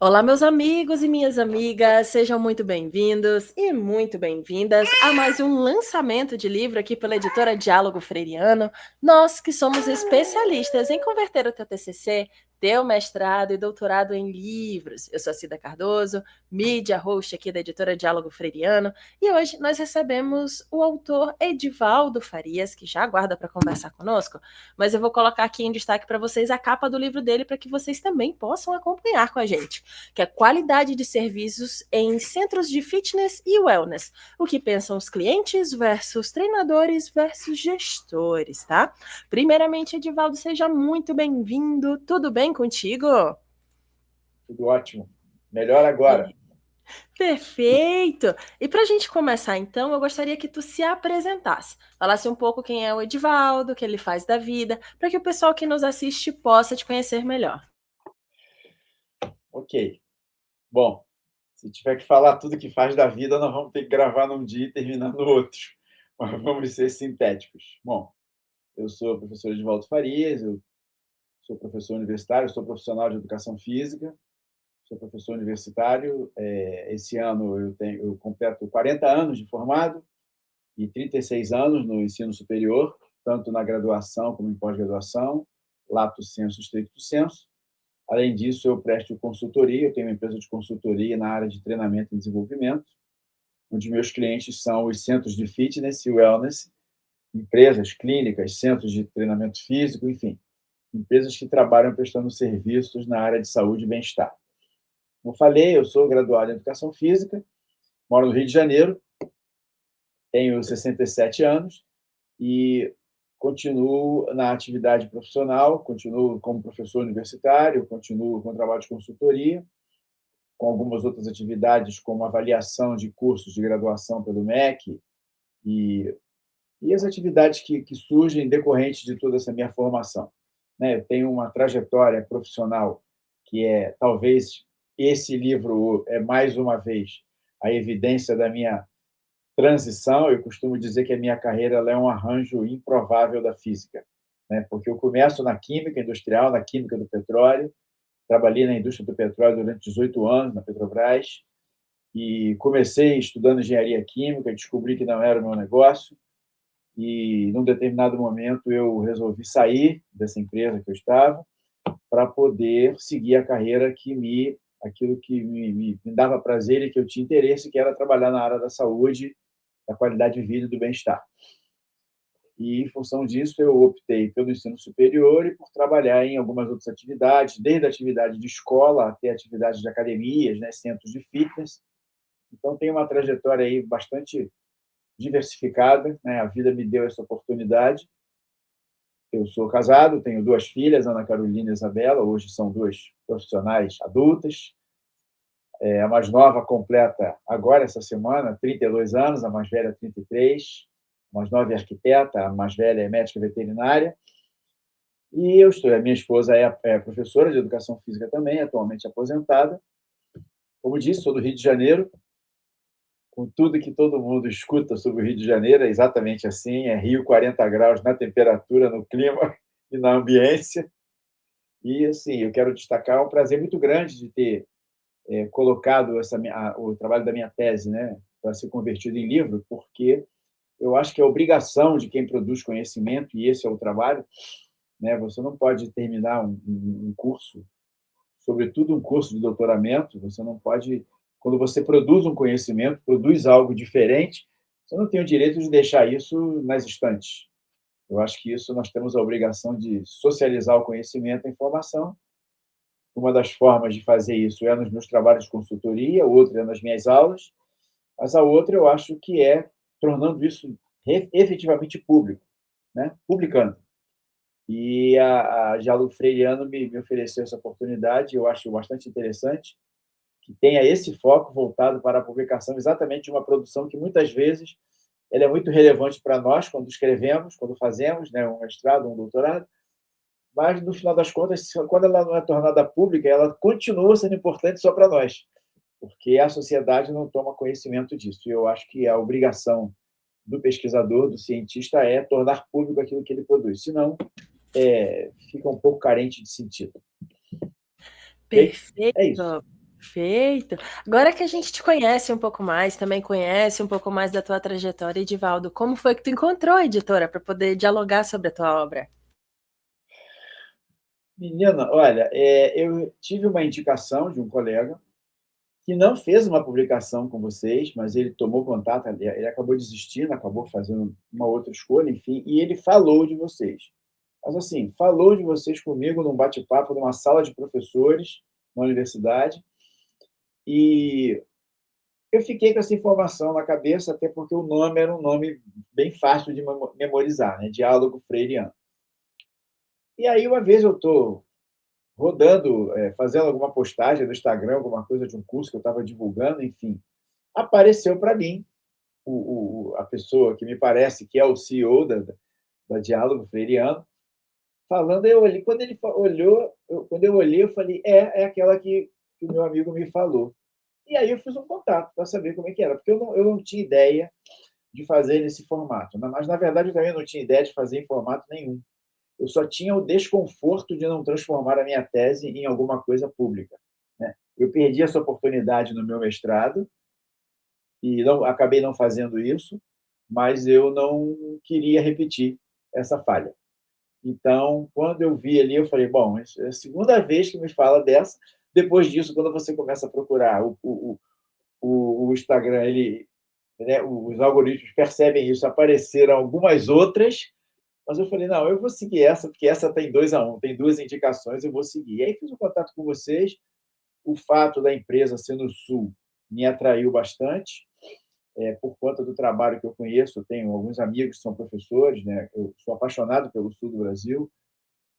Olá, meus amigos e minhas amigas, sejam muito bem-vindos e muito bem-vindas a mais um lançamento de livro aqui pela editora Diálogo Freiriano. Nós que somos especialistas em converter o teu TCC, teu mestrado e doutorado em livros. Eu sou a Cida Cardoso, mídia host aqui da editora Diálogo Freiriano, e hoje nós recebemos o autor Edivaldo Farias, que já aguarda para conversar conosco, mas eu vou colocar aqui em destaque para vocês a capa do livro dele para que vocês também possam acompanhar com a gente, que é qualidade de serviços em centros de fitness e wellness. O que pensam os clientes versus treinadores versus gestores, tá? Primeiramente, Edivaldo, seja muito bem-vindo. Tudo bem contigo? Tudo ótimo. Melhor agora. Perfeito! E para a gente começar, então, eu gostaria que tu se apresentasse. Falasse um pouco quem é o Edivaldo, o que ele faz da vida, para que o pessoal que nos assiste possa te conhecer melhor. Ok. Bom, se tiver que falar tudo que faz da vida, nós vamos ter que gravar num dia e terminar no outro. Mas vamos ser sintéticos. Bom, eu sou o professor Edivaldo Farias, eu sou professor universitário, sou profissional de educação física, sou professor universitário. Esse ano eu completo 40 anos de formado e 36 anos no ensino superior, tanto na graduação como em pós-graduação, lato sensu, stricto sensu. Além disso, eu presto consultoria, eu tenho uma empresa de consultoria na área de treinamento e desenvolvimento, onde meus clientes são os centros de fitness e wellness, empresas, clínicas, centros de treinamento físico, enfim, empresas que trabalham prestando serviços na área de saúde e bem-estar. Como falei, eu sou graduado em Educação Física, moro no Rio de Janeiro, tenho 67 anos e continuo na atividade profissional, continuo como professor universitário, continuo com o trabalho de consultoria, com algumas outras atividades, como avaliação de cursos de graduação pelo MEC e as atividades que surgem decorrentes de toda essa minha formação. Eu tenho uma trajetória profissional que talvez, esse livro é, mais uma vez, a evidência da minha transição. Eu costumo dizer que a minha carreira ela é um arranjo improvável da física, porque eu começo na química industrial, na química do petróleo, trabalhei na indústria do petróleo durante 18 anos, na Petrobras, e comecei estudando engenharia química, descobri que não era o meu negócio, e, num determinado momento, eu resolvi sair dessa empresa que eu estava para poder seguir a carreira aquilo que me dava prazer e que eu tinha interesse, que era trabalhar na área da saúde, da qualidade de vida e do bem-estar. E, em função disso, eu optei pelo ensino superior e por trabalhar em algumas outras atividades, desde a atividade de escola até atividades de academias, centros de fitness. Então, tem uma trajetória aí bastante diversificada, A vida me deu essa oportunidade. Eu sou casado, tenho duas filhas, Ana Carolina e Isabela, hoje são duas profissionais adultas. A mais nova completa agora, essa semana, 32 anos, a mais velha, 33. A mais nova é arquiteta, a mais velha é médica veterinária. E a minha esposa é professora de educação física também, atualmente aposentada. Como disse, sou do Rio de Janeiro, com tudo que todo mundo escuta sobre o Rio de Janeiro, é exatamente assim, é Rio 40 graus na temperatura, no clima e na ambiência. E, assim, eu quero destacar um prazer muito grande de ter colocado o trabalho da minha tese, para ser convertido em livro, porque eu acho que é obrigação de quem produz conhecimento, e esse é o trabalho, Você não pode terminar um curso, sobretudo um curso de doutoramento, você não pode, quando você produz um conhecimento, produz algo diferente, você não tem o direito de deixar isso nas estantes. Eu acho que isso nós temos a obrigação de socializar o conhecimento, a informação. Uma das formas de fazer isso é nos meus trabalhos de consultoria, outra é nas minhas aulas, mas a outra eu acho que é tornando isso efetivamente público, publicando. E a Diálogo Freiriano me ofereceu essa oportunidade, eu acho bastante interessante, que tenha esse foco voltado para a publicação exatamente de uma produção que, muitas vezes, ela é muito relevante para nós quando escrevemos, quando fazemos um mestrado, um doutorado, mas, no final das contas, quando ela não é tornada pública, ela continua sendo importante só para nós, porque a sociedade não toma conhecimento disso. E eu acho que a obrigação do pesquisador, do cientista, é tornar público aquilo que ele produz. Senão, fica um pouco carente de sentido. Ok? É isso. Perfeito. Perfeito. Agora que a gente te conhece um pouco mais, também conhece um pouco mais da tua trajetória, Edivaldo, como foi que tu encontrou a editora para poder dialogar sobre a tua obra? Menina, olha, eu tive uma indicação de um colega que não fez uma publicação com vocês, mas ele tomou contato, ele acabou desistindo, acabou fazendo uma outra escolha, enfim, e ele falou de vocês. Mas, assim, falou de vocês comigo num bate-papo, numa sala de professores na universidade, e eu fiquei com essa informação na cabeça, até porque o nome era um nome bem fácil de memorizar, né? Diálogo Freiriano. E aí, uma vez eu estou rodando, fazendo alguma postagem no Instagram, alguma coisa de um curso que eu estava divulgando, enfim, apareceu para mim a pessoa que me parece que é o CEO da Diálogo Freiriano, falando, eu olhei, quando ele olhou, quando eu olhei, eu falei, é aquela que o meu amigo me falou. E aí eu fiz um contato para saber como é que era, porque eu não tinha ideia de fazer nesse formato, mas, na verdade, eu também não tinha ideia de fazer em formato nenhum. Eu só tinha o desconforto de não transformar a minha tese em alguma coisa pública, né? Eu perdi essa oportunidade no meu mestrado e acabei não fazendo isso, mas eu não queria repetir essa falha. Então, quando eu vi ali, eu falei, bom, é a segunda vez que me fala dessa. Depois disso, quando você começa a procurar o Instagram, né, os algoritmos percebem isso, apareceram algumas outras, mas eu falei, não, eu vou seguir essa, porque essa tem 2-1, tem duas indicações, eu vou seguir. E aí fiz o contato com vocês, o fato da empresa ser no Sul me atraiu bastante, por conta do trabalho que eu conheço, eu tenho alguns amigos que são professores, né? Eu sou apaixonado pelo Sul do Brasil,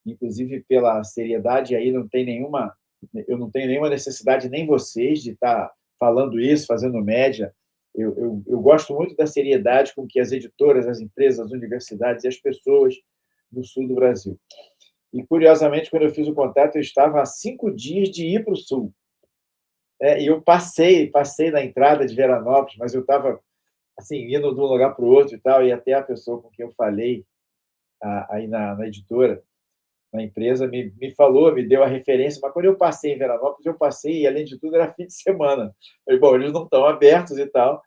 inclusive pela seriedade, aí eu não tenho nenhuma necessidade, nem vocês, de estar falando isso, fazendo média. Eu gosto muito da seriedade com que as editoras, as empresas, as universidades e as pessoas do sul do Brasil. E, curiosamente, quando eu fiz o contato, eu estava há 5 dias de ir para o sul. E eu passei na entrada de Veranópolis, mas eu estava assim, indo de um lugar para o outro e tal, e até a pessoa com quem eu falei aí na editora, na empresa, me falou, me deu a referência, mas quando eu passei em Veranópolis, eu passei, e além de tudo, era fim de semana. Eu falei, bom, eles não estão abertos e tal,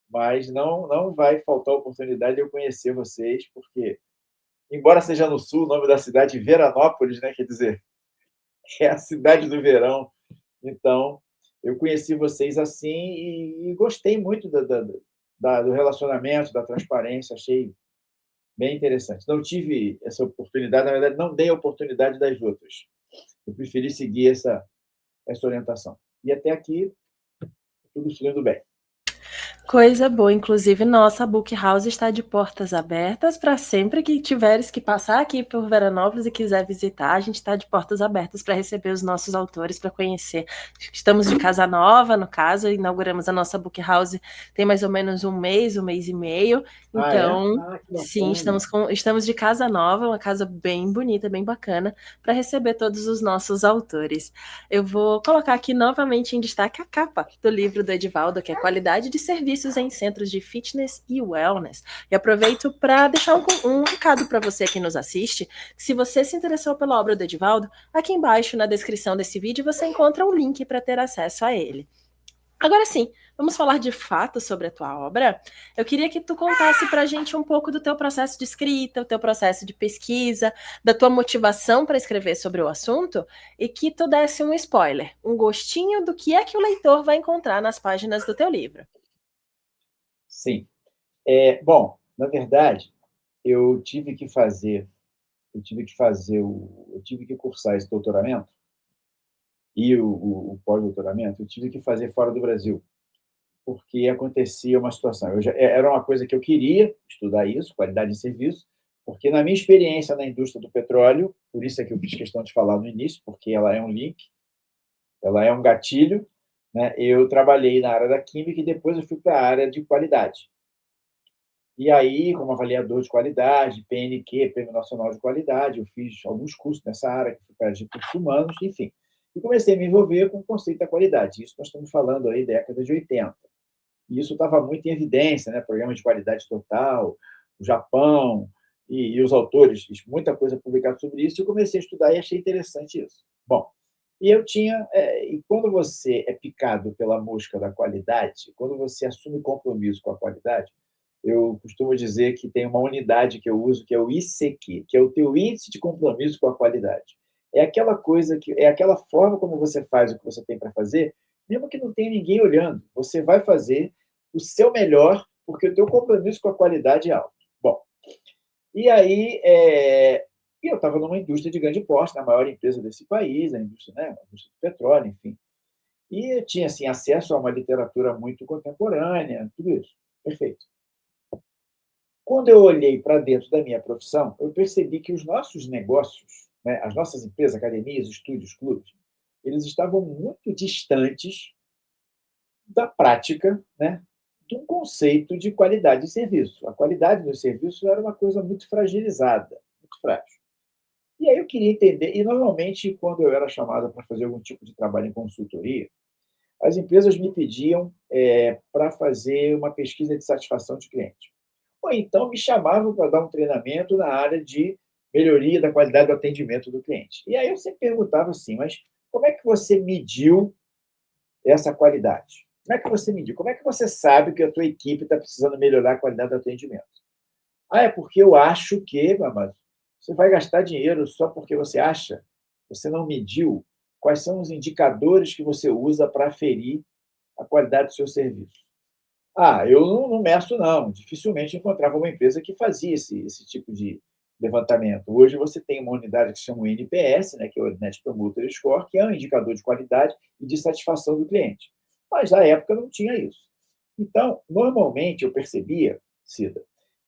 mas não vai faltar oportunidade de eu conhecer vocês, porque, embora seja no sul, o nome da cidade é Veranópolis, né? Quer dizer, é a cidade do verão. Então, eu conheci vocês assim e gostei muito do relacionamento, da transparência, achei bem interessante. Não tive essa oportunidade, na verdade, não dei a oportunidade das outras. Eu preferi seguir essa orientação. E até aqui, tudo fluindo bem. Coisa boa, inclusive nossa Book House está de portas abertas para sempre que tiveres que passar aqui por Veranópolis e quiser visitar, a gente está de portas abertas para receber os nossos autores, para conhecer. Estamos de casa nova, no caso, inauguramos a nossa Book House tem mais ou menos um mês e meio, Ah, é? então, Ah, que sim, bacana. estamos de casa nova, uma casa bem bonita, bem bacana, para receber todos os nossos autores. Eu vou colocar aqui novamente em destaque a capa do livro do Edivaldo, que é Qualidade de Serviços em Centros de Fitness e Wellness. E aproveito para deixar um recado para você que nos assiste. Se você se interessou pela obra do Edivaldo, aqui embaixo na descrição desse vídeo você encontra o link para ter acesso a ele. Agora sim, vamos falar de fato sobre a tua obra. Eu queria que tu contasse para a gente um pouco do teu processo de escrita, o teu processo de pesquisa, da tua motivação para escrever sobre o assunto e que tu desse um spoiler, um gostinho do que é que o leitor vai encontrar nas páginas do teu livro. Sim. Bom, na verdade, eu tive que fazer, eu tive que cursar esse doutoramento e o pós-doutoramento, eu tive que fazer fora do Brasil, porque acontecia uma situação. Era uma coisa que eu queria estudar isso, qualidade de serviço, porque na minha experiência na indústria do petróleo, por isso é que eu fiz questão de falar no início, porque ela é um link, ela é um gatilho, né? Eu trabalhei na área da química e depois eu fui para a área de qualidade. E aí, como avaliador de qualidade, PNQ, Prêmio Nacional de Qualidade, eu fiz alguns cursos nessa área, que fui para de recursos humanos, enfim. E comecei a me envolver com o conceito da qualidade. Isso nós estamos falando aí década de 80. E isso estava muito em evidência, né? Programa de qualidade total, o Japão, e os autores, muita coisa publicada sobre isso, e eu comecei a estudar e achei interessante isso. Bom, E eu tinha. E quando você é picado pela mosca da qualidade, quando você assume compromisso com a qualidade, eu costumo dizer que tem uma unidade que eu uso, que é o ICQ, que é o teu índice de compromisso com a qualidade. É aquela coisa que é aquela forma como você faz o que você tem para fazer, mesmo que não tenha ninguém olhando. Você vai fazer o seu melhor, porque o teu compromisso com a qualidade é alto. Bom, e aí eu estava numa indústria de grande porte, na maior empresa desse país, a indústria, né, a indústria do petróleo, enfim. E eu tinha assim, acesso a uma literatura muito contemporânea, tudo isso. Perfeito. Quando eu olhei para dentro da minha profissão, eu percebi que os nossos negócios, né, as nossas empresas, academias, estúdios, clubes, eles estavam muito distantes da prática, né, de um conceito de qualidade de serviço. A qualidade do serviço era uma coisa muito fragilizada, muito frágil. E aí eu queria entender, e normalmente, quando eu era chamado para fazer algum tipo de trabalho em consultoria, as empresas me pediam para fazer uma pesquisa de satisfação de cliente. Ou então me chamavam para dar um treinamento na área de melhoria da qualidade do atendimento do cliente. E aí eu sempre perguntava assim, mas como é que você mediu essa qualidade? Como é que você mediu? Como é que você sabe que a tua equipe está precisando melhorar a qualidade do atendimento? Ah, é porque eu acho que, mas você vai gastar dinheiro só porque você acha? Você não mediu? Quais são os indicadores que você usa para aferir a qualidade do seu serviço? Ah, eu não meço, não. Dificilmente encontrava uma empresa que fazia esse tipo de levantamento. Hoje você tem uma unidade que se chama o NPS, né, que é o Net Promoter Score, que é um indicador de qualidade e de satisfação do cliente. Mas na época não tinha isso. Então, normalmente eu percebia, Cida,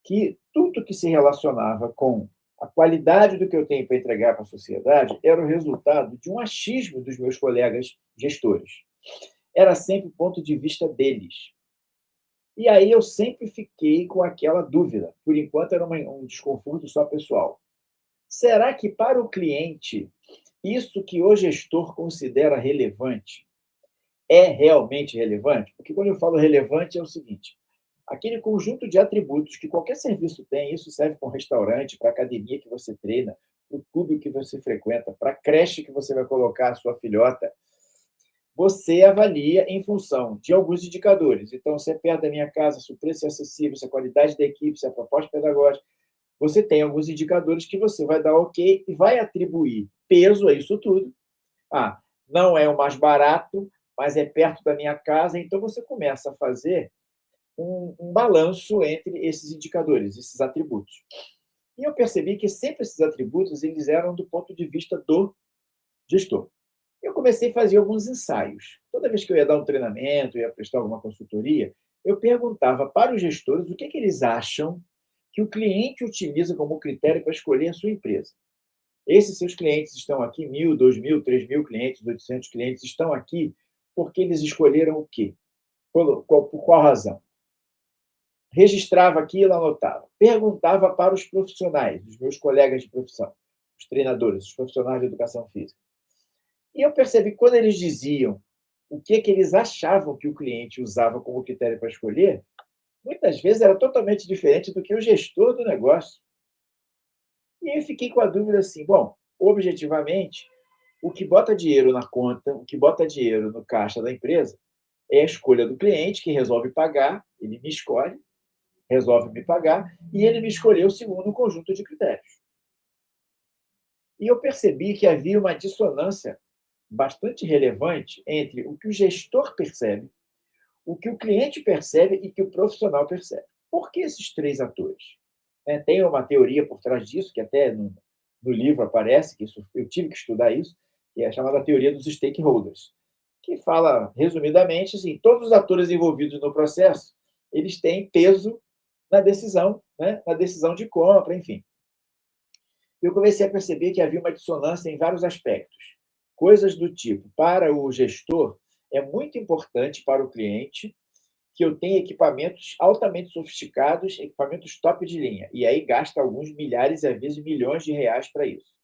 que tudo que se relacionava com a qualidade do que eu tenho para entregar para a sociedade era o resultado de um achismo dos meus colegas gestores. Era sempre o ponto de vista deles. E aí eu sempre fiquei com aquela dúvida. Por enquanto era um desconforto só pessoal. Será que para o cliente isso que o gestor considera relevante é realmente relevante? Porque quando eu falo relevante é o seguinte: aquele conjunto de atributos que qualquer serviço tem, isso serve para um restaurante, para a academia que você treina, para o clube que você frequenta, para a creche que você vai colocar a sua filhota, você avalia em função de alguns indicadores. Então, se é perto da minha casa, se o preço é acessível, se a qualidade da equipe, se a proposta pedagógica, você tem alguns indicadores que você vai dar ok e vai atribuir peso a isso tudo. Ah, não é o mais barato, mas é perto da minha casa, então você começa a fazer um balanço entre esses indicadores, esses atributos. E eu percebi que sempre esses atributos eles eram do ponto de vista do gestor. Eu comecei a fazer alguns ensaios. Toda vez que eu ia dar um treinamento, ia prestar alguma consultoria, eu perguntava para os gestores o que eles acham que o cliente utiliza como critério para escolher a sua empresa. Esses seus clientes estão aqui, 1.000, 2.000, 3.000 clientes, 800 clientes, estão aqui porque eles escolheram o quê? Por qual razão? Registrava aquilo, anotava. Perguntava para os profissionais, os meus colegas de profissão, os treinadores, os profissionais de educação física. E eu percebi que quando eles diziam o que eles achavam que o cliente usava como critério para escolher, muitas vezes era totalmente diferente do que o gestor do negócio. E aí eu fiquei com a dúvida assim, bom, objetivamente, o que bota dinheiro na conta, o que bota dinheiro no caixa da empresa é a escolha do cliente, que resolve pagar, ele me escolhe, resolve me pagar, e ele me escolheu segundo um conjunto de critérios. E eu percebi que havia uma dissonância bastante relevante entre o que o gestor percebe, o que o cliente percebe e o que o profissional percebe. Por que esses três atores? Tem uma teoria por trás disso, que até no livro aparece, que isso, eu tive que estudar isso, que é a chamada teoria dos stakeholders, que fala, resumidamente, assim, todos os atores envolvidos no processo, eles têm peso na decisão, né? Na decisão de compra, enfim. Eu comecei a perceber que havia uma dissonância em vários aspectos. Coisas do tipo, para o gestor, é muito importante para o cliente que eu tenha equipamentos altamente sofisticados, equipamentos top de linha, e aí gasta alguns milhares e às vezes milhões de reais para isso.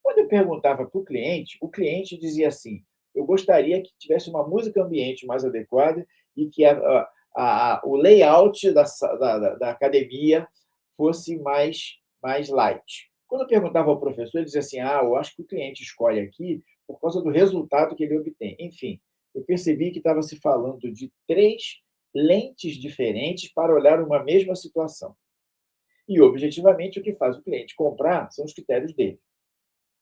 Quando eu perguntava para o cliente dizia assim: eu gostaria que tivesse uma música ambiente mais adequada e que o layout da academia fosse mais light. Quando eu perguntava ao professor, ele dizia assim: eu acho que o cliente escolhe aqui por causa do resultado que ele obtém. Enfim, eu percebi que estava se falando de 3 lentes diferentes para olhar uma mesma situação. E, objetivamente, o que faz o cliente comprar são os critérios dele.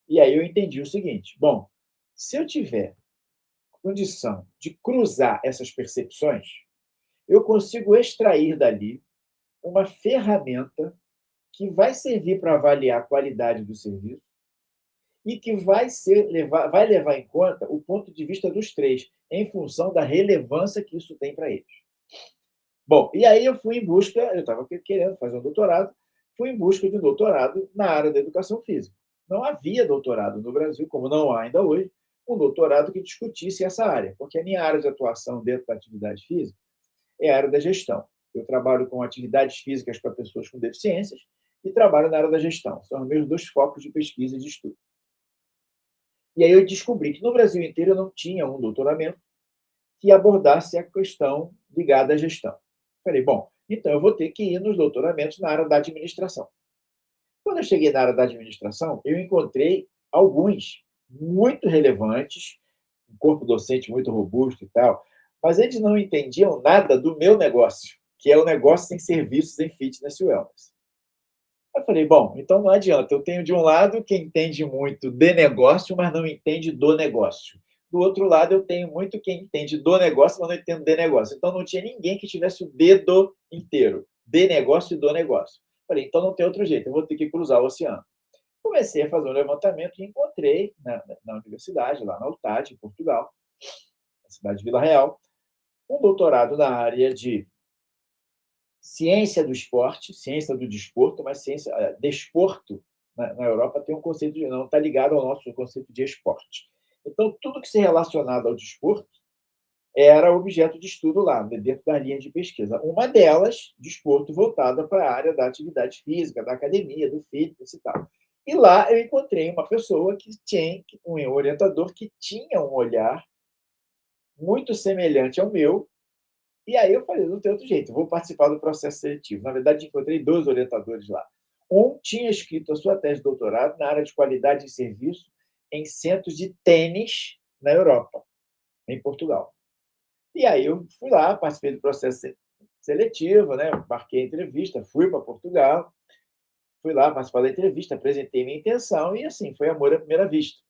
E aí eu entendi o seguinte: bom, se eu tiver condição de cruzar essas percepções, eu consigo extrair dali uma ferramenta que vai servir para avaliar a qualidade do serviço e que vai levar em conta o ponto de vista dos 3, em função da relevância que isso tem para eles. Bom, e aí eu fui em busca, eu estava querendo fazer um doutorado, fui em busca de um doutorado na área da educação física. Não havia doutorado no Brasil, como não há ainda hoje, um doutorado que discutisse essa área, porque a minha área de atuação dentro da atividade física é a área da gestão. Eu trabalho com atividades físicas para pessoas com deficiências e trabalho na área da gestão. São os meus 2 focos de pesquisa e de estudo. E aí eu descobri que no Brasil inteiro eu não tinha um doutoramento que abordasse a questão ligada à gestão. Falei, bom, então eu vou ter que ir nos doutoramentos na área da administração. Quando eu cheguei na área da administração, eu encontrei alguns muito relevantes, um corpo docente muito robusto e tal, mas eles não entendiam nada do meu negócio, que é o negócio em serviços em fitness e wellness. Eu falei, bom, então não adianta. Eu tenho de um lado quem entende muito de negócio, mas não entende do negócio. Do outro lado, eu tenho muito quem entende do negócio, mas não entende de negócio. Então não tinha ninguém que tivesse o dedo inteiro, de negócio e do negócio. Falei, então não tem outro jeito, eu vou ter que cruzar o oceano. Comecei a fazer um levantamento e encontrei na universidade, lá na UTAD, em Portugal, na cidade de Vila Real, um doutorado na área de ciência do esporte, ciência do desporto, mas ciência desporto na Europa tem um conceito de não está ligado ao nosso conceito de esporte. Então tudo que se relacionado ao desporto era objeto de estudo lá, dentro da linha de pesquisa. Uma delas, desporto voltada para a área da atividade física, da academia, do fitness e tal. E lá eu encontrei uma pessoa que tinha um orientador que tinha um olhar muito semelhante ao meu. E aí eu falei, não tem outro jeito, vou participar do processo seletivo. Na verdade, encontrei 2 orientadores lá. Um tinha escrito a sua tese de doutorado na área de qualidade de serviço em centros de tênis na Europa, em Portugal. E aí eu fui lá, participei do processo seletivo, né? Marquei a entrevista, fui para Portugal, fui lá participar da entrevista, apresentei minha intenção e, assim, foi amor à primeira vista.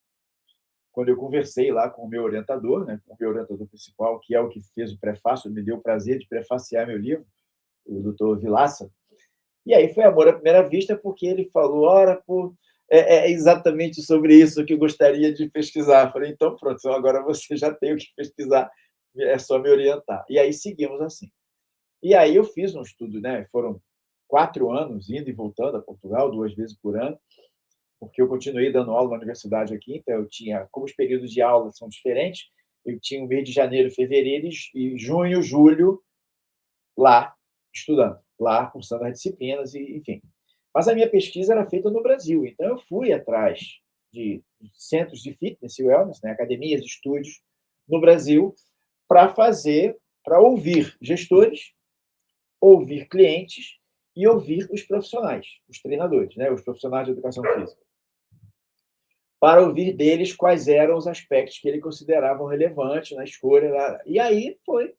Quando eu conversei lá com o meu orientador, né, com o meu orientador principal, que é o que fez o prefácio, me deu o prazer de prefaciar meu livro, o doutor Vilaça. E aí foi amor à primeira vista, porque ele falou, ora, pô, é exatamente sobre isso que eu gostaria de pesquisar. Eu falei, então pronto, então agora você já tem o que pesquisar, é só me orientar. E aí seguimos assim. E aí eu fiz um estudo, né? Foram 4 anos indo e voltando a Portugal, 2 vezes por ano, porque eu continuei dando aula na universidade aqui, então eu tinha, como os períodos de aula são diferentes, eu tinha o mês de janeiro, fevereiro e junho, julho lá, estudando, lá, cursando as disciplinas, e, enfim. Mas a minha pesquisa era feita no Brasil, então eu fui atrás de centros de fitness e wellness, né, academias, estúdios, no Brasil, para ouvir gestores, ouvir clientes e ouvir os profissionais, os treinadores, né, os profissionais de educação física, para ouvir deles quais eram os aspectos que ele consideravam relevantes na escolha. E aí foi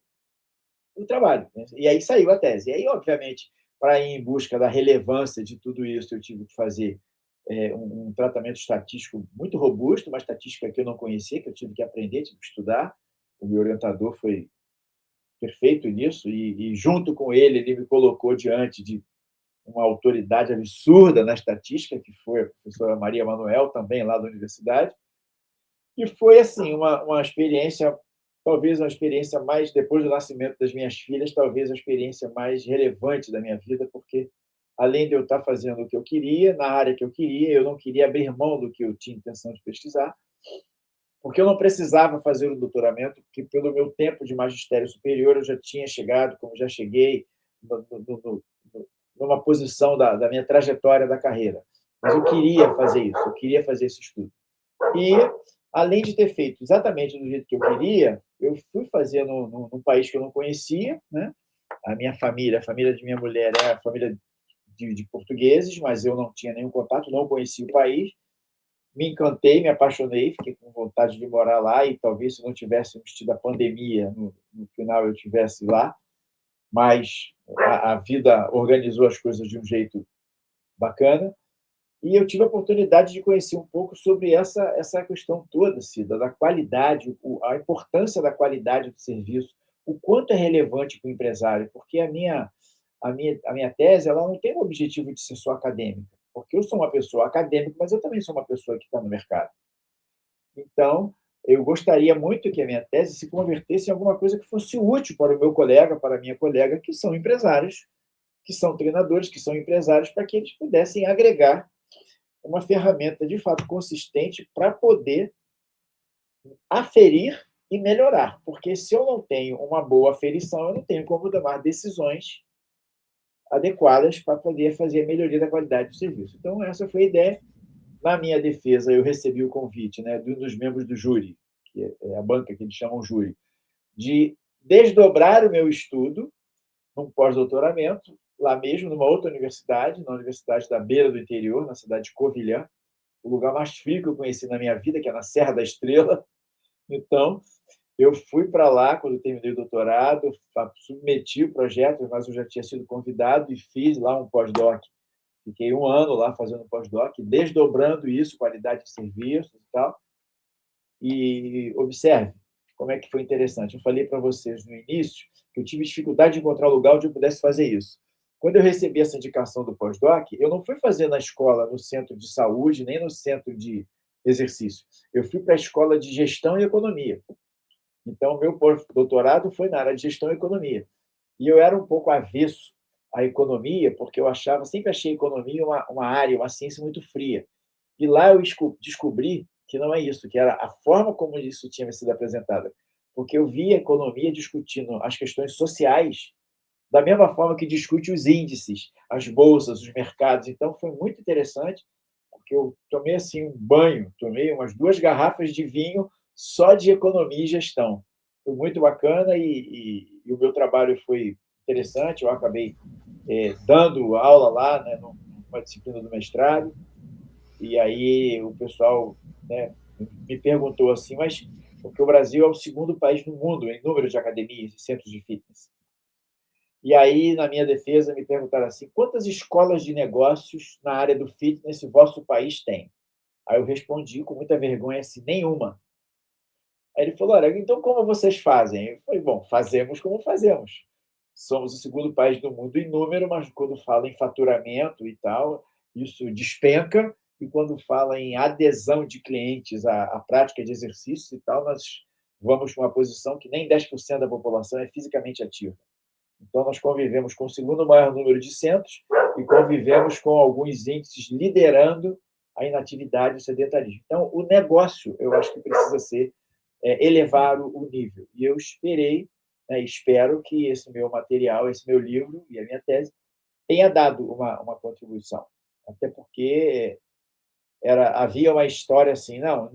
o trabalho, né? E aí saiu a tese. E aí, obviamente, para ir em busca da relevância de tudo isso, eu tive que fazer um tratamento estatístico muito robusto, uma estatística que eu não conhecia, que eu tive que aprender, tive que estudar. O meu orientador foi perfeito nisso, e junto com ele, ele me colocou diante de uma autoridade absurda na estatística, que foi a professora Maria Manuel, também lá da universidade. E foi, assim, uma experiência, talvez uma experiência mais, depois do nascimento das minhas filhas, talvez a experiência mais relevante da minha vida, porque, além de eu estar fazendo o que eu queria, na área que eu queria, eu não queria abrir mão do que eu tinha intenção de pesquisar, porque eu não precisava fazer o doutoramento, porque, pelo meu tempo de magistério superior, eu já tinha chegado, como já cheguei, numa posição da minha trajetória da carreira. Mas eu queria fazer isso, eu queria fazer esse estudo. E, além de ter feito exatamente do jeito que eu queria, eu fui fazer num país que eu não conhecia, né? A minha família, a família de minha mulher é a família de portugueses, mas eu não tinha nenhum contato, não conhecia o país. me encantei, me apaixonei, fiquei com vontade de morar lá e talvez se não tivéssemos tido a pandemia, no final eu tivesse lá, mas a vida organizou as coisas de um jeito bacana. E eu tive a oportunidade de conhecer um pouco sobre essa questão toda, Cida, da qualidade, a importância da qualidade do serviço, o quanto é relevante para o empresário, porque a minha tese ela não tem o objetivo de ser só acadêmica, porque eu sou uma pessoa acadêmica, mas eu também sou uma pessoa que está no mercado. Então, eu gostaria muito que a minha tese se convertesse em alguma coisa que fosse útil para o meu colega, para a minha colega, que são empresários, que são treinadores, que são empresários, para que eles pudessem agregar uma ferramenta de fato consistente para poder aferir e melhorar. Porque se eu não tenho uma boa aferição, eu não tenho como tomar decisões adequadas para poder fazer a melhoria da qualidade do serviço. Então, essa foi a ideia. Na minha defesa, eu recebi o convite, né, de um dos membros do júri, que é a banca que eles chamam júri, de desdobrar o meu estudo num pós-doutoramento, lá mesmo, numa outra universidade, na Universidade da Beira do Interior, na cidade de Covilhã, o lugar mais frio que eu conheci na minha vida, que é na Serra da Estrela. Então, eu fui para lá quando eu terminei o doutorado, submeti o projeto, mas eu já tinha sido convidado e fiz lá um pós-doc. Fiquei um ano lá fazendo pós-doc, desdobrando isso, qualidade de serviço e tal. E observe como é que foi interessante. Eu falei para vocês no início que eu tive dificuldade de encontrar um lugar onde eu pudesse fazer isso. Quando eu recebi essa indicação do pós-doc, eu não fui fazer na escola, no centro de saúde, nem no centro de exercício. Eu fui para a escola de gestão e economia. Então, meu pós-doutorado foi na área de gestão e economia. E eu era um pouco avesso à economia, porque eu sempre achei a economia uma área, uma ciência muito fria. E lá eu descobri que não é isso, que era a forma como isso tinha sido apresentado. Porque eu vi a economia discutindo as questões sociais da mesma forma que discute os índices, as bolsas, os mercados. Então, foi muito interessante, porque eu tomei assim um banho, tomei umas 2 garrafas de vinho só de economia e gestão. Foi muito bacana e o meu trabalho foi interessante. Eu acabei dando aula lá, né, numa disciplina do mestrado, e aí o pessoal, né, me perguntou assim, mas porque o Brasil é o segundo país no mundo em número de academias e centros de fitness. E aí, na minha defesa, me perguntaram assim: quantas escolas de negócios na área do fitness o vosso país tem? Aí eu respondi com muita vergonha assim: nenhuma. Aí ele falou: olha, então como vocês fazem? Eu falei: bom, fazemos como fazemos. Somos o segundo país do mundo em número, mas quando fala em faturamento e tal, isso despenca. E quando fala em adesão de clientes à prática de exercícios e tal, nós vamos para uma posição que nem 10% da população é fisicamente ativa. Então, nós convivemos com o segundo maior número de centros e convivemos com alguns índices liderando a inatividade e o sedentarismo. Então, o negócio, eu acho que precisa ser elevar o nível. E eu espero que esse meu material, esse meu livro e a minha tese tenha dado uma contribuição. Até porque havia uma história assim, não,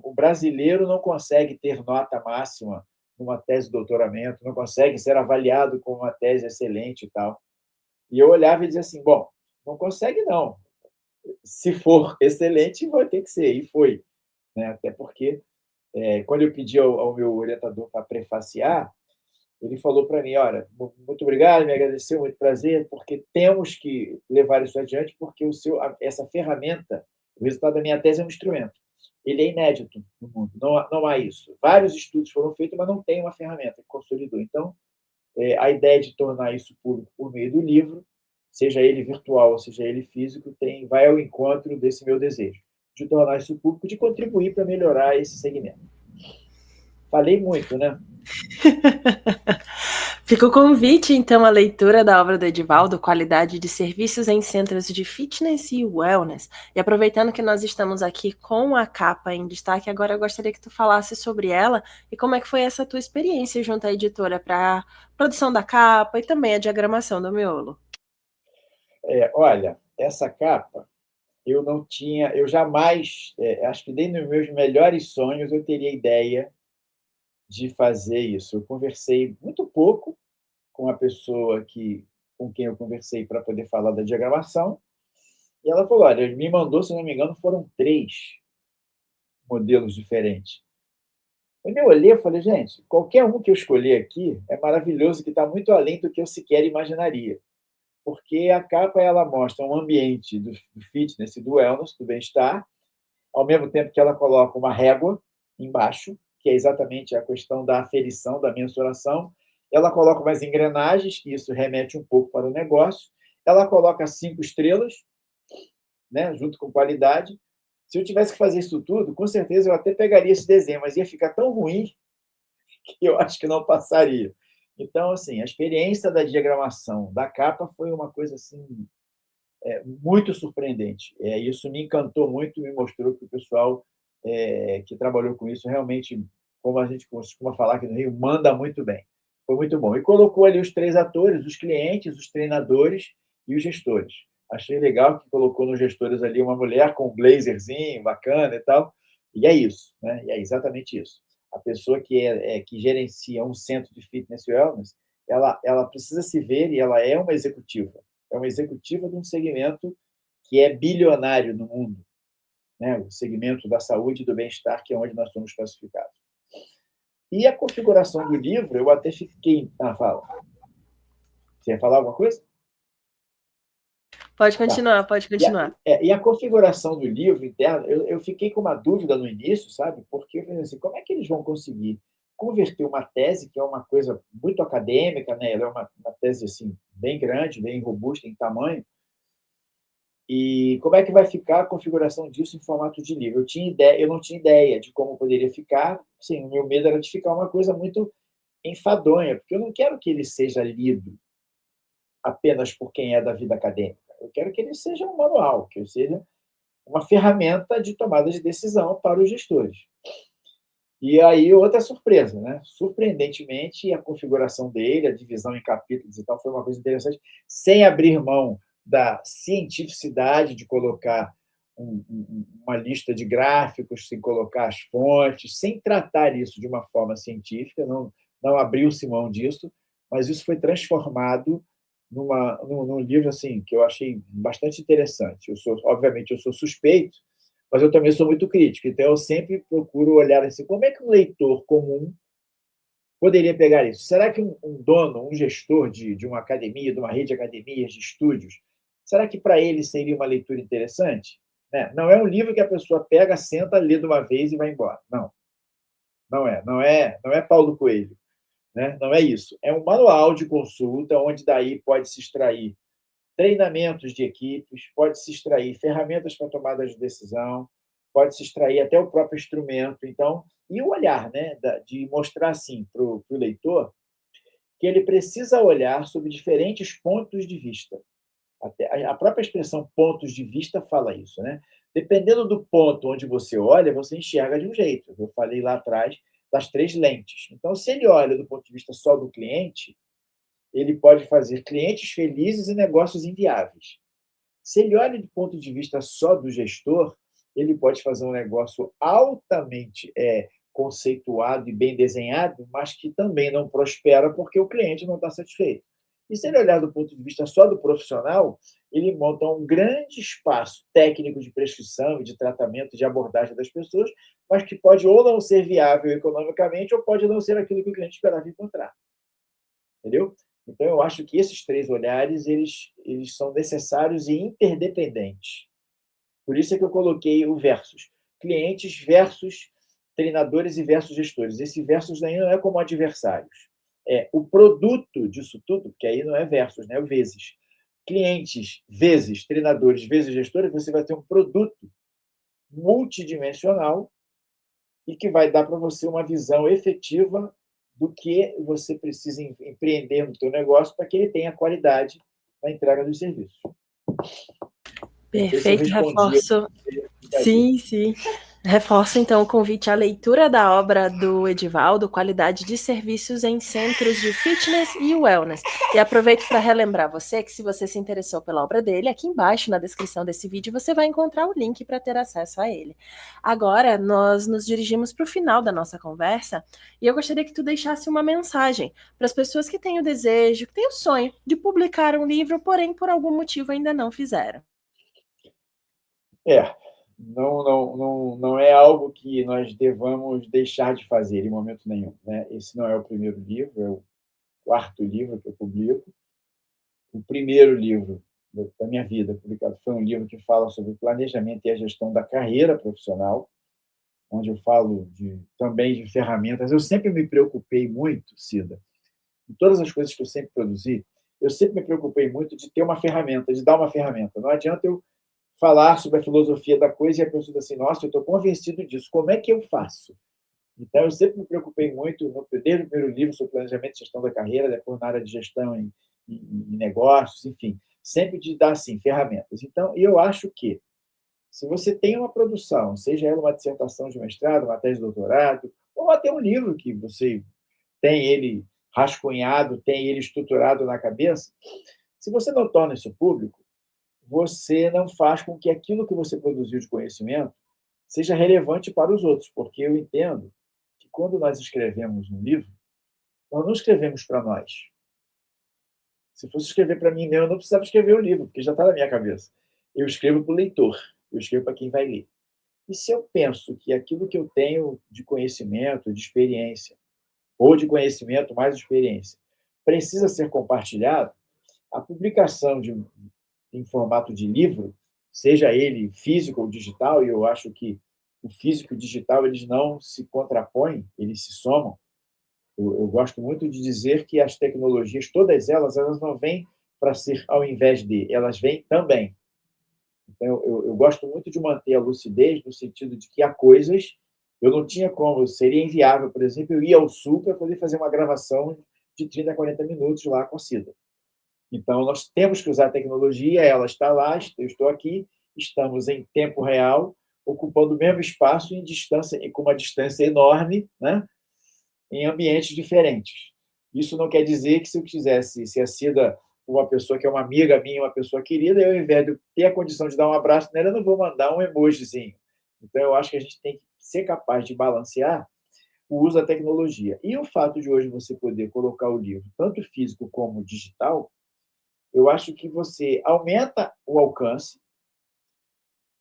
o brasileiro não consegue ter nota máxima numa tese de doutoramento, não consegue ser avaliado com uma tese excelente e tal. E eu olhava e dizia assim, bom, não consegue não. Se for excelente, vai ter que ser. E foi. Né? Até porque, quando eu pedi ao meu orientador para prefaciar, ele falou para mim, olha, muito obrigado, me agradeceu, muito prazer, porque temos que levar isso adiante, porque essa ferramenta, o resultado da minha tese é um instrumento. Ele é inédito no mundo, não há isso. Vários estudos foram feitos, mas não tem uma ferramenta que consolidou. Então, a ideia de tornar isso público por meio do livro, seja ele virtual ou seja ele físico, vai ao encontro desse meu desejo, de tornar isso público, de contribuir para melhorar esse segmento. Falei muito, né? Fica o convite, então, à leitura da obra do Edivaldo, Qualidade de Serviços em Centros de Fitness e Wellness. E aproveitando que nós estamos aqui com a capa em destaque, agora eu gostaria que tu falasse sobre ela e como é que foi essa tua experiência junto à editora para a produção da capa e também a diagramação do miolo. Olha, essa capa, eu jamais, acho que nem nos meus melhores sonhos eu teria ideia de fazer isso. Eu conversei muito pouco com a pessoa com quem eu conversei para poder falar da diagramação, e ela falou, olha, ele me mandou, se não me engano, foram 3. modelos diferentes. Quando eu olhei, eu falei, gente, qualquer um que eu escolher aqui é maravilhoso, que está muito além do que eu sequer imaginaria. Porque a capa ela mostra um ambiente do fitness e do wellness, do bem-estar, ao mesmo tempo que ela coloca uma régua embaixo, que é exatamente a questão da aferição, da mensuração. Ela coloca umas engrenagens, que isso remete um pouco para o negócio. Ela coloca 5 estrelas, né, junto com qualidade. Se eu tivesse que fazer isso tudo, com certeza eu até pegaria esse desenho, mas ia ficar tão ruim que eu acho que não passaria. Então, assim, a experiência da diagramação da capa foi uma coisa assim muito surpreendente. Isso me encantou muito, me mostrou que o pessoal que trabalhou com isso realmente, como a gente costuma falar aqui no Rio, manda muito bem. Foi muito bom. E colocou ali os 3 atores, os clientes, os treinadores e os gestores. Achei legal que colocou nos gestores ali uma mulher com um blazerzinho bacana e tal. E é isso, né? E é exatamente isso. A pessoa que gerencia um centro de fitness e wellness, ela precisa se ver e ela é uma executiva de um segmento que é bilionário no mundo, né? O segmento da saúde e do bem-estar, que é onde nós somos classificados. E a configuração do livro, eu até fiquei... fala. Você ia falar alguma coisa? Pode Tá. continuar, pode continuar. E a configuração do livro interno, eu fiquei com uma dúvida no início, sabe? Porque eu pensei assim, como é que eles vão conseguir converter uma tese, que é uma coisa muito acadêmica, né? Ela é uma tese assim, bem grande, bem robusta em tamanho, e como é que vai ficar a configuração disso em formato de livro? Eu não tinha ideia de como poderia ficar. Sim, o meu medo era de ficar uma coisa muito enfadonha, porque eu não quero que ele seja lido apenas por quem é da vida acadêmica. Eu quero que ele seja um manual, que ele seja uma ferramenta de tomada de decisão para os gestores. E aí, outra surpresa, né? Surpreendentemente, a configuração dele, a divisão em capítulos e tal, foi uma coisa interessante, sem abrir mão da cientificidade de colocar uma lista de gráficos, sem colocar as fontes, sem tratar isso de uma forma científica, não abriu-se mão disso, mas isso foi transformado num livro assim que eu achei bastante interessante. Obviamente, eu sou suspeito, mas eu também sou muito crítico, então eu sempre procuro olhar assim, como é que um leitor comum poderia pegar isso? Será que um dono, um gestor de uma academia, de uma rede de academias, de estúdios, será que para ele seria uma leitura interessante? Né? Não é um livro que a pessoa pega, senta, lê de uma vez e vai embora. Não, não é Paulo Coelho, né? Não é isso. É um manual de consulta onde daí pode se extrair treinamentos de equipes, pode se extrair ferramentas para tomada de decisão, pode se extrair até o próprio instrumento. Então, e o olhar, né, de mostrar assim para o leitor que ele precisa olhar sob diferentes pontos de vista. Até a própria expressão pontos de vista fala isso, né? Dependendo do ponto onde você olha, você enxerga de um jeito. Eu falei lá atrás das 3 lentes. Então, se ele olha do ponto de vista só do cliente, ele pode fazer clientes felizes e negócios inviáveis. Se ele olha do ponto de vista só do gestor, ele pode fazer um negócio altamente conceituado e bem desenhado, mas que também não prospera porque o cliente não está satisfeito. E se ele olhar do ponto de vista só do profissional, ele monta um grande espaço técnico de prescrição e de tratamento, de abordagem das pessoas, mas que pode ou não ser viável economicamente ou pode não ser aquilo que o cliente esperava encontrar. Entendeu? Então, eu acho que esses 3 olhares eles são necessários e interdependentes. Por isso é que eu coloquei o versus. Clientes versus treinadores e versus gestores. Esse versus aí não é como adversários. É o produto disso tudo, porque aí não é versus, né? É o vezes. Clientes vezes treinadores vezes gestores, você vai ter um produto multidimensional e que vai dar para você uma visão efetiva do que você precisa empreender no seu negócio para que ele tenha qualidade na entrega dos serviços. Não sei se eu Perfeito, respondi. reforço. Sim, sim. Reforço, então, o convite à leitura da obra do Edivaldo, Qualidade de Serviços em Centros de Fitness e Wellness. E aproveito para relembrar você que, se você se interessou pela obra dele, aqui embaixo, na descrição desse vídeo, você vai encontrar o link para ter acesso a ele. Agora, nós nos dirigimos para o final da nossa conversa e eu gostaria que tu deixasse uma mensagem para as pessoas que têm o desejo, que têm o sonho de publicar um livro, porém, por algum motivo, ainda não fizeram. não é algo que nós devamos deixar de fazer em momento nenhum, né? Esse não é o primeiro livro, é o quarto livro que eu publico. O primeiro livro da minha vida publicado foi um livro que fala sobre o planejamento e a gestão da carreira profissional, onde eu falo também de ferramentas. Eu sempre me preocupei muito, Cida, em todas as coisas que eu sempre produzi, eu sempre me preocupei muito de ter uma ferramenta, de dar uma ferramenta. Não adianta eu falar sobre a filosofia da coisa e a pessoa diz assim, nossa, eu estou convencido disso, como é que eu faço? Então, eu sempre me preocupei muito, desde o primeiro livro sobre planejamento e gestão da carreira, depois na área de gestão em negócios, enfim, sempre de dar, assim, ferramentas. Então, eu acho que, se você tem uma produção, seja ela uma dissertação de mestrado, uma tese de doutorado, ou até um livro que você tem ele rascunhado, tem ele estruturado na cabeça, se você não torna isso público, você não faz com que aquilo que você produziu de conhecimento seja relevante para os outros, porque eu entendo que quando nós escrevemos um livro, nós não escrevemos para nós. Se fosse escrever para mim mesmo, eu não precisava escrever o livro, porque já está na minha cabeça. Eu escrevo para o leitor, eu escrevo para quem vai ler. E se eu penso que aquilo que eu tenho de conhecimento, de experiência, ou de conhecimento mais experiência, precisa ser compartilhado, a publicação em formato de livro, seja ele físico ou digital, e eu acho que o físico e o digital eles não se contrapõem, eles se somam. Eu gosto muito de dizer que as tecnologias, todas elas não vêm para ser ao invés de, elas vêm também. Então, eu gosto muito de manter a lucidez no sentido de que há coisas, eu não tinha como, seria inviável, por exemplo, eu ir ao Sul para poder fazer uma gravação de 30 a 40 minutos lá com a Cida. Então, nós temos que usar a tecnologia, ela está lá, eu estou aqui, estamos em tempo real, ocupando o mesmo espaço em distância, com uma distância enorme, né? Em ambientes diferentes. Isso não quer dizer que se eu quisesse, se a Cida uma pessoa que é uma amiga minha, uma pessoa querida, eu, ao invés de ter a condição de dar um abraço nela, eu não vou mandar um emojizinho. Então, eu acho que a gente tem que ser capaz de balancear o uso da tecnologia. E o fato de hoje você poder colocar o livro, tanto físico como digital, eu acho que você aumenta o alcance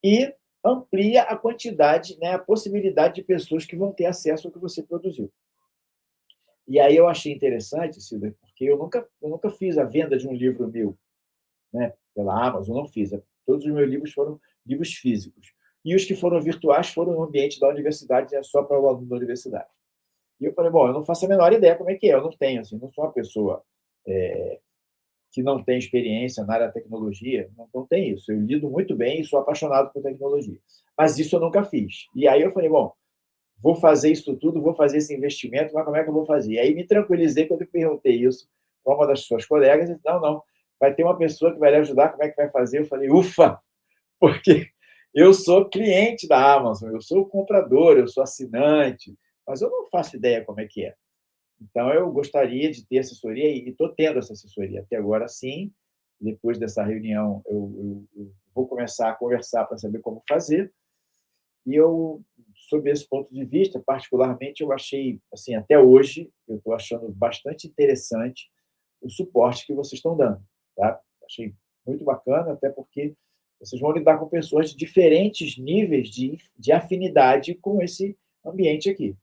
e amplia a quantidade, né, a possibilidade de pessoas que vão ter acesso ao que você produziu. E aí eu achei interessante, Cida, porque eu nunca fiz a venda de um livro meu, né, pela Amazon, não fiz. Todos os meus livros foram livros físicos. E os que foram virtuais foram no ambiente da universidade, é só para o aluno da universidade. E eu falei, bom, eu não faço a menor ideia como é que é, eu não tenho, assim, não sou uma pessoa que não tem experiência na área da tecnologia, não tem isso. Eu lido muito bem e sou apaixonado por tecnologia. Mas isso eu nunca fiz. E aí eu falei, bom, vou fazer isso tudo, vou fazer esse investimento, mas como é que eu vou fazer? E aí me tranquilizei quando eu perguntei isso para uma das suas colegas, e disse, não, vai ter uma pessoa que vai lhe ajudar, como é que vai fazer? Eu falei, ufa, porque eu sou cliente da Amazon, eu sou comprador, eu sou assinante, mas eu não faço ideia como é que é. Então, eu gostaria de ter assessoria, e estou tendo essa assessoria até agora, sim. Depois dessa reunião, eu vou começar a conversar para saber como fazer. E eu, sob esse ponto de vista, particularmente, eu achei, assim, até hoje, eu estou achando bastante interessante o suporte que vocês estão dando. Tá? Achei muito bacana, até porque vocês vão lidar com pessoas de diferentes níveis de afinidade com esse ambiente aqui.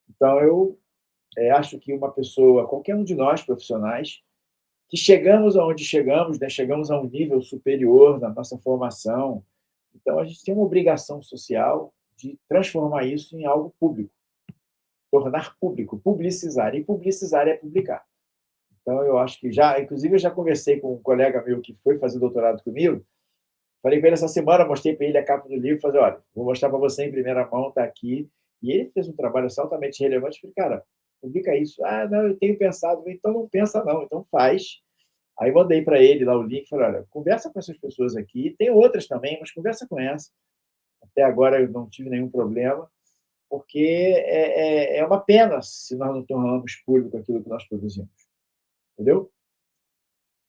Então, eu acho que uma pessoa, qualquer um de nós profissionais, que chegamos aonde chegamos, né, chegamos a um nível superior na nossa formação, então a gente tem uma obrigação social de transformar isso em algo público, tornar público, publicizar, e publicizar é publicar. Então eu acho que inclusive eu já conversei com um colega meu que foi fazer doutorado comigo, falei com ele essa semana, mostrei para ele a capa do livro, falei, olha, vou mostrar para você em primeira mão, está aqui. E ele fez um trabalho altamente relevante. Falei, cara, publica isso. Ah, não, eu tenho pensado. Então não pensa não, então faz. Aí mandei para ele lá o link, falei, olha, conversa com essas pessoas aqui, tem outras também, mas conversa com essa. Até agora eu não tive nenhum problema, porque é uma pena se nós não tornamos público aquilo que nós produzimos. Entendeu?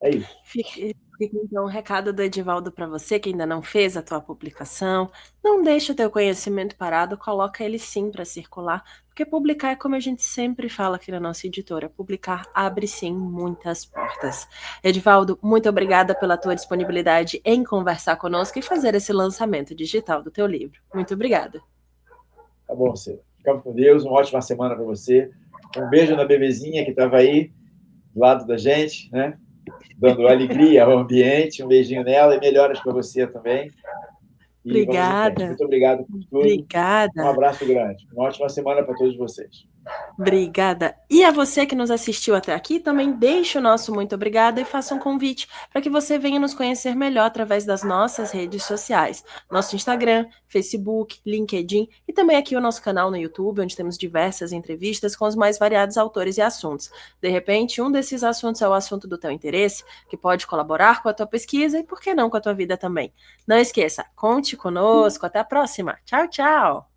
É isso. Fica então um recado do Edivaldo para você que ainda não fez a tua publicação. Não deixa o teu conhecimento parado, coloca ele sim para circular, porque publicar é como a gente sempre fala aqui na nossa editora, publicar abre sim muitas portas. Edivaldo, muito obrigada pela tua disponibilidade em conversar conosco e fazer esse lançamento digital do teu livro. Muito obrigada. Tá bom, você. Fica com Deus, uma ótima semana para você. Um beijo na bebezinha que estava aí do lado da gente, né? Dando alegria ao ambiente. Um beijinho nela e melhoras para você também. E vamos em frente. Obrigada. Muito obrigado por tudo. Um Obrigada. abraço grande. Uma ótima semana para todos vocês. Obrigada. E a você que nos assistiu até aqui, também deixe o nosso muito obrigada e faça um convite para que você venha nos conhecer melhor através das nossas redes sociais. Nosso Instagram, Facebook, LinkedIn e também aqui o nosso canal no YouTube, onde temos diversas entrevistas com os mais variados autores e assuntos. De repente, um desses assuntos é o assunto do teu interesse, que pode colaborar com a tua pesquisa e, por que não, com a tua vida também. Não esqueça, conte conosco. Até a próxima. Tchau, tchau.